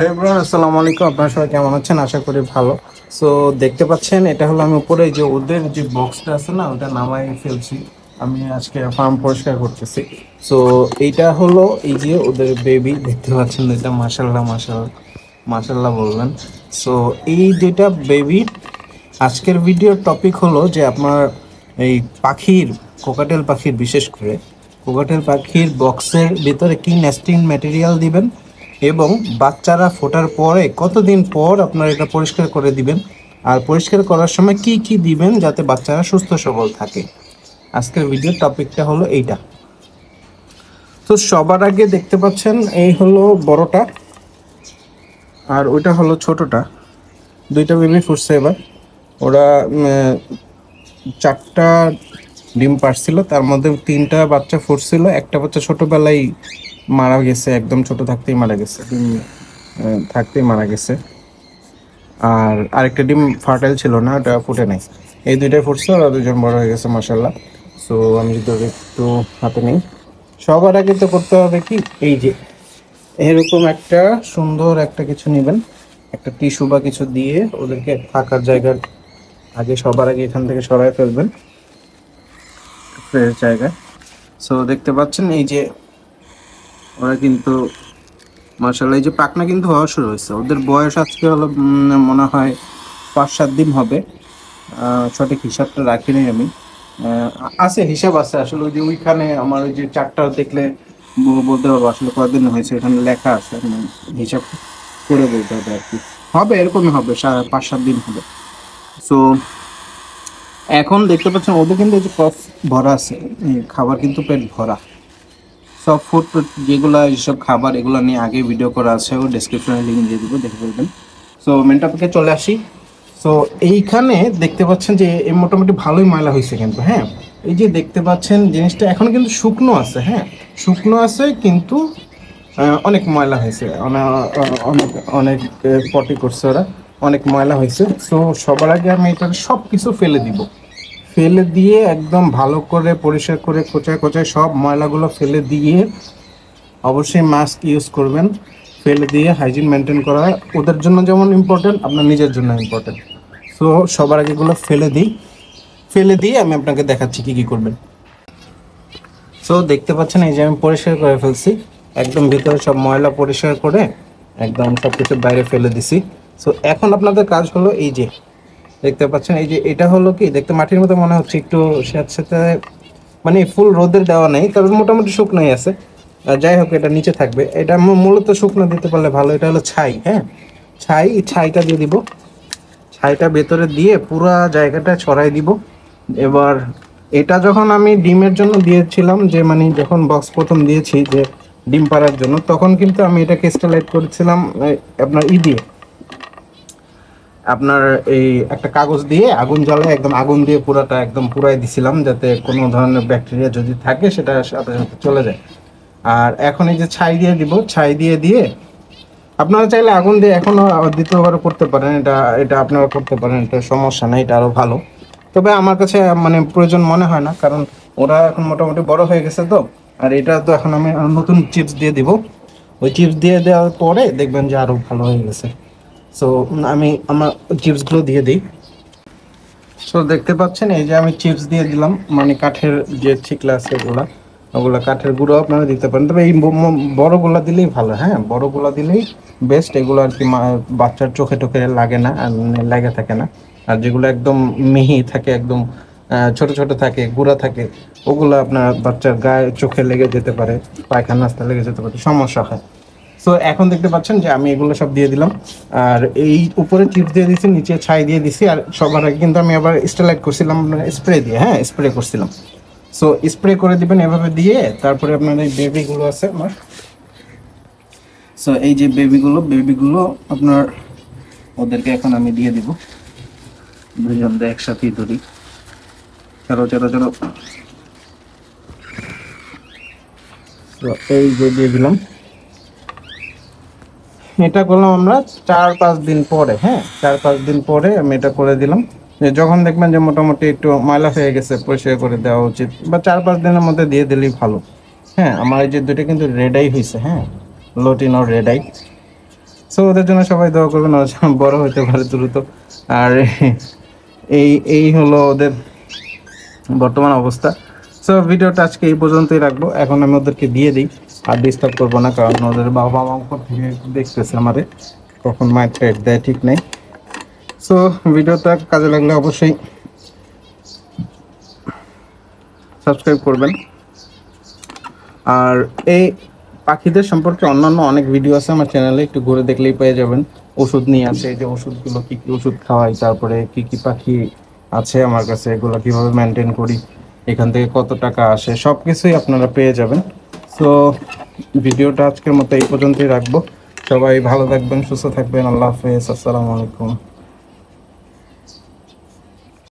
Everyone আসসালামু আলাইকুম। আপনারা সবাই কেমন আছেন? আশা করি ভালো। সো দেখতে পাচ্ছেন এটা হলো আমি উপরে যে ওদের যে বক্সটা আছে না ওটা নামাই ফেলছি। আমি আজকে ফার্ম পরিষ্কার করতেছি। সো এইটা হলো এই যে ওদের বেবি দেখতে পাচ্ছেন, এটা মাশাআল্লাহ মাশাআল্লাহ মাশাআল্লাহ বলবেন। সো এই যেটা বেবি, আজকের ভিডিওর টপিক হলো যে আপনার এই পাখির, কোকাটেল পাখির, বিশেষ করে কোকাটেল পাখির বক্সের ভিতরে কি নেস্টিং ম্যাটেরিয়াল দিবেন এবং বাচ্চারা ফোটার পরে কতদিন পর আপনারা এটা পরিষ্কার করে দিবেন, আর পরিষ্কার করার সময় কি কি দিবেন যাতে বাচ্চারা সুস্থ সবল থাকে। আজকের ভিডিওর টপিকটা হলো এইটা। তো সবার আগে দেখতে পাচ্ছেন এই হলো বড়টা আর ওইটা হলো ছোটটা। দুইটা বেবি ফুটছে এবার। ওরা চারটা ডিম পারছিল, তার মধ্যে তিনটা বাচ্চা ফুটছিল, একটা বাচ্চা ছোটবেলায় মারা গেছে, একদম ছোট থাকতেই মারা গেছে, ডিম থাকতেই মারা গেছে। আর আরেকটা ডিম ফার্টাইল ছিল না, ওটা ফুটে নাই। এই দুইটাই ফুটছে, ওরা দুজন বড় হয়ে গেছে মাশাল্লাহ। সো আমি যদি ওদের একটু হাতে নিই, সবার আগে তো করতে হবে কি, এই যে এরকম একটা সুন্দর একটা কিছু নেবেন, একটা টিস্যু বা কিছু দিয়ে ওদেরকে থাকার জায়গার আগে সবার আগে এখান থেকে সরাই ফেলবেন ফ্রেশ জায়গায়। সো দেখতে পাচ্ছেন এই যে ওরা কিন্তু মাশাআল্লাহ, এই যে পাখনা কিন্তু হওয়া শুরু হয়েছে। ওদের বয়স আজকে হলো মনে হয় 5-7 দিন হবে। সঠিক হিসাবটা রাখিনি আমি, আছে হিসাব আছে আসলে। ওই যে ওইখানে আমার ওই যে চারটা দেখলে বলতে পারবো আসলে কতদিন হয়েছে, এখানে লেখা আছে, হিসাব করে বলতে হবে আর কি। হবে এরকমই হবে, 5-7 দিন হবে। সো এখন দেখতে পাচ্ছেন ওদের কিন্তু এই যে কফ ভরা আছে, খাবার কিন্তু পেট ভরা। সব ফুড যেগুলা এইসব খাবার এগুলো নিয়ে আগে ভিডিও করা আছে, ও ডেসক্রিপশনে লিঙ্ক দিয়ে দেবো, দেখে ফেলবেন। সো মেন টপিকে চলে আসি। সো এইখানে দেখতে পাচ্ছেন যে এই মোটামুটি ভালোই ময়লা হয়েছে কিন্তু, হ্যাঁ। এই যে দেখতে পাচ্ছেন জিনিসটা এখন কিন্তু শুকনো আছে, হ্যাঁ শুকনো আছে, কিন্তু অনেক ময়লা হয়েছে, অনেক অনেক পটি করছে ওরা, অনেক ময়লা হয়েছে। সো সবার আগে আমি এটা সব কিছু ফেলে দিব, ফেলে দিয়ে একদম ভালো করে পরিষ্কার করে কোচায় কোচায় সব ময়লাগুলো ফেলে দিয়ে, অবশ্যই মাস্ক ইউজ করবেন। ফেলে দিয়ে হাইজিন মেনটেন করা ওদের জন্য যেমন ইম্পর্টেন্ট, আপনার নিজের জন্য ইম্পর্টেন্ট। সো সবার আগে এগুলো ফেলে দিই, ফেলে দিয়ে আমি আপনাকে দেখাচ্ছি কি কি করবেন। সো দেখতে পাচ্ছেন এই যে আমি পরিষ্কার করে ফেলছি, একদম ভিতরে সব ময়লা পরিষ্কার করে একদম সব কিছু বাইরে ফেলে দিছি। সো এখন আপনাদের কাজ হলো এই যে দেখতে পাচ্ছেন, এই যে এটা হলো কি দেখতে মাটির মতো মনে হচ্ছে, একটু সাথে মানে ফুল রোদের দেওয়া নেই, তবে মোটামুটি শুকনোই আছে। যাই হোক, এটা নিচে থাকবে, এটা মূলত শুকনো দিতে পারলে ভালো। এটা হলো ছাই, হ্যাঁ ছাইটা দিয়ে দিব, ছাইটা ভেতরে দিয়ে পুরো জায়গাটা ছড়াই দিব। এবার এটা যখন আমি ডিমের জন্য দিয়েছিলাম, যে মানে যখন বক্স প্রথম দিয়েছি যে ডিম পাড়ার জন্য, তখন কিন্তু আমি এটাকে স্টেলাইট করেছিলাম আপনার দিয়ে আপনার এই একটা কাগজ দিয়ে আগুন জ্বালায় একদম আগুন দিয়ে পুরাটা একদম পুরাই দিছিলাম, যাতে কোনো ধরনের ব্যাকটেরিয়া যদি থাকে সেটা সাথে সাথে চলে যায়। আর এখন এই যে ছাই দিয়ে দিব, ছাই দিয়ে দিয়ে আপনারা চাইলে আগুন দিয়ে এখনো দ্বিতীয়বার করতে পারেন, এটা এটা আপনারা করতে পারেন, এটা সমস্যা নেই, এটা আরো ভালো। তবে আমার কাছে মানে প্রয়োজন মনে হয় না, কারণ ওরা এখন মোটামুটি বড় হয়ে গেছে তো। আর এটা তো এখন আমি নতুন চিপস দিয়ে দিব, ওই চিপস দিয়ে দেওয়ার পরে দেখবেন যে আরো ভালো হয়ে গেছে। সো আমি আমার চিপসগুলো দিয়ে দিই। সো দেখতে পাচ্ছেন এই যে আমি চিপস দিয়ে দিলাম, মানে কাঠের যে ছিকলা আছে ওগুলা কাঠের গুঁড়ো আপনারা দিতে পারেন, তবে এই বড়গুলা দিলেই ভালো, হ্যাঁ বড়গুলা দিলেই বেস্ট। এগুলো আর কি বাচ্চার চোখে টোখে লাগে না, আর লেগে থাকে না। আর যেগুলো একদম মিহি থাকে, একদম ছোট ছোট থাকে, গুঁড়া থাকে, ওগুলো আপনার বাচ্চার গায়ে চোখে লেগে যেতে পারে, পায়খানা রাস্তা লেগে যেতে পারে, সমস্যা হয়। সো এখন দেখতে পাচ্ছেন যে আমি এগুলো সব দিয়ে দিলাম, আর এই উপরে চিপস দিয়ে দিছি, নিচে ছাই দিয়ে দিছি। আর সবার আগে কিন্তু আমি আবার স্টেলাইট করছিলাম স্প্রে দিয়ে, হ্যাঁ স্প্রে করছিলাম। সো স্প্রে করে দিবেন এভাবে দিয়ে। তারপরে আপনার এই বেবিগুলো আছে আমার, সো এই যে বেবিগুলো আপনার ওদেরকে এখন আমি দিয়ে দিব, দুজন একসাথেই ধরি। চলো চলো চলো, এই যে দিয়ে দিলাম। এটা করলাম আমরা 4-5 দিন পরে, হ্যাঁ 4-5 দিন পরে আমি এটা করে দিলাম। যখন দেখবেন যে মোটামুটি একটু ময়লা হয়ে গেছে, পরিষ্কার করে দেওয়া উচিত, বা 4-5 দিনের মধ্যে দিয়ে দিলেই ভালো। হ্যাঁ আমার এই যে দুটো কিন্তু রেড আই হয়েছে, হ্যাঁ লোটিনো রেড আই। সো ওদের জন্য সবাই দোয়া করবেন, ওরা যেন বড় হতে পারে দ্রুত। আর এই হলো ওদের বর্তমান অবস্থা। সো ভিডিওটা আজকে এই পর্যন্তই রাখবো, এখন আমি ওদেরকে দিয়ে দিই, আর ডিস্টার্ব করবো না, কারণ ওদের বাবা মা উপর থেকে দেখতেছে আমাদের, কখন মাইন্ড ট্রেড দেয় ঠিক নেই। সো ভিডিওটা কাজে লাগলে অবশ্যই সাবস্ক্রাইব করবেন। আর এই পাখিদের সম্পর্কে অন্যান্য অনেক ভিডিও আছে আমার চ্যানেলে, একটু ঘুরে দেখলেই পেয়ে যাবেন। ওষুধ নিয়ে আছে, এই যে ওষুধগুলো কী কী ওষুধ খাওয়াই, তারপরে কী কী পাখি আছে আমার কাছে, এগুলো কীভাবে মেনটেন করি, এখান থেকে কত টাকা আসে, সব কিছুই আপনারা পেয়ে যাবেন। সো ভিডিওটা আজকের মতো এই পর্যন্তই রাখবো। সবাই ভালো থাকবেন, সুস্থ থাকবেন। আল্লাহ হাফেজ, আসসালামু আলাইকুম।